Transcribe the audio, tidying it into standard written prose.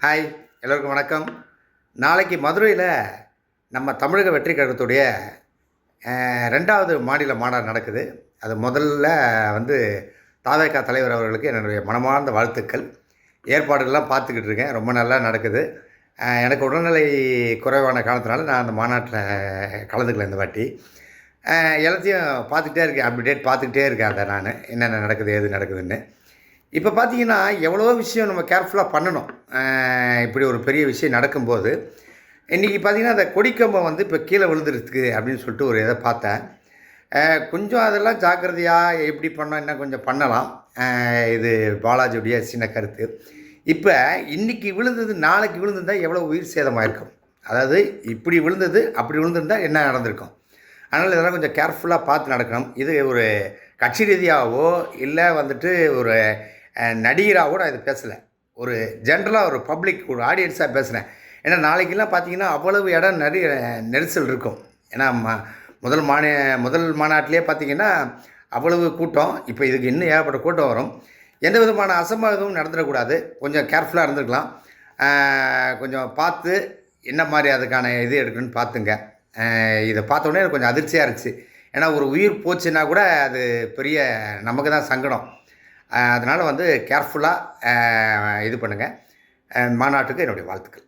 Hi, எல்லோருக்கும் வணக்கம். நாளைக்கு மதுரையில் நம்ம தமிழக வெற்றி கழகத்துடைய 2வது மாநில மாநாடு நடக்குது. அது முதல்ல வந்து தாவேகா தலைவர் அவர்களுக்கு என்னுடைய மனமார்ந்த வாழ்த்துக்கள். ஏற்பாடுகள்லாம் பார்த்துக்கிட்டு இருக்கேன். ரொம்ப நல்லா நடக்குது. எனக்கு உடல்நிலை குறைவான காரணத்தினால நான் அந்த மாநாட்டில் கலந்துக்கல இந்த வாட்டி. எல்லாத்தையும் பார்த்துக்கிட்டே இருக்கேன். அப்டேட் பார்த்துக்கிட்டே இருக்கேன் அதை நான். என்னென்ன நடக்குது, ஏது நடக்குதுன்னு. இப்போ பார்த்தீங்கன்னா, எவ்வளவோ விஷயம் நம்ம கேர்ஃபுல்லாக பண்ணணும். இப்படி ஒரு பெரிய விஷயம் நடக்கும்போது, இன்றைக்கி பார்த்தீங்கன்னா, அந்த கொடிக்கம்பம் வந்து இப்போ கீழே விழுந்துருக்கு அப்படின்னு சொல்லிட்டு ஒரு இதை பார்த்தேன். கொஞ்சம் அதெல்லாம் ஜாக்கிரதையாக எப்படி பண்ணோம், இன்னும் கொஞ்சம் பண்ணலாம். இது பாலாஜியுடைய சின்ன கருத்து. இப்போ இன்றைக்கி விழுந்தது, நாளைக்கு விழுந்திருந்தா எவ்வளோ உயிர் சேதமாயிருக்கும். அதாவது இப்படி விழுந்தது, அப்படி விழுந்திருந்தால் என்ன நடந்திருக்கும். அதனால் இதெல்லாம் கொஞ்சம் கேர்ஃபுல்லாக பார்த்து நடக்கணும். இது ஒரு கட்சி ரீதியாகவோ இல்லை வந்துட்டு ஒரு நடிகராகவோ நான் இது பேசலை. ஒரு ஜென்ரலாக ஒரு பப்ளிக் ஒரு ஆடியன்ஸாக பேசுகிறேன். ஏன்னா நாளைக்கெல்லாம் பார்த்தீங்கன்னா அவ்வளவு இடம் நிறைய நெரிசல் இருக்கும். ஏன்னா முதல் மாநாட்டிலே பார்த்தீங்கன்னா அவ்வளவு கூட்டம். இப்போ இதுக்கு இன்னும் ஏகப்பட்ட கூட்டம் வரும். எந்த விதமான அசம்பாவிதமும் நடந்துடக்கூடாது. கொஞ்சம் கேர்ஃபுல்லாக இருந்துருக்கலாம். கொஞ்சம் பார்த்து என்ன மாதிரி அதுக்கான இது எடுக்கணும்னு பார்த்துங்க. இதை பார்த்தோன்னே எனக்கு கொஞ்சம் அதிர்ச்சியாக இருந்துச்சு. ஏன்னா ஒரு உயிர் போச்சுன்னா கூட அது பெரிய நமக்கு தான் சங்கடம். அதனால் வந்து கேர்ஃபுல்லாக இது பண்ணுங்கள். மாநாட்டுக்கு என்னுடைய வாழ்த்துக்கள்.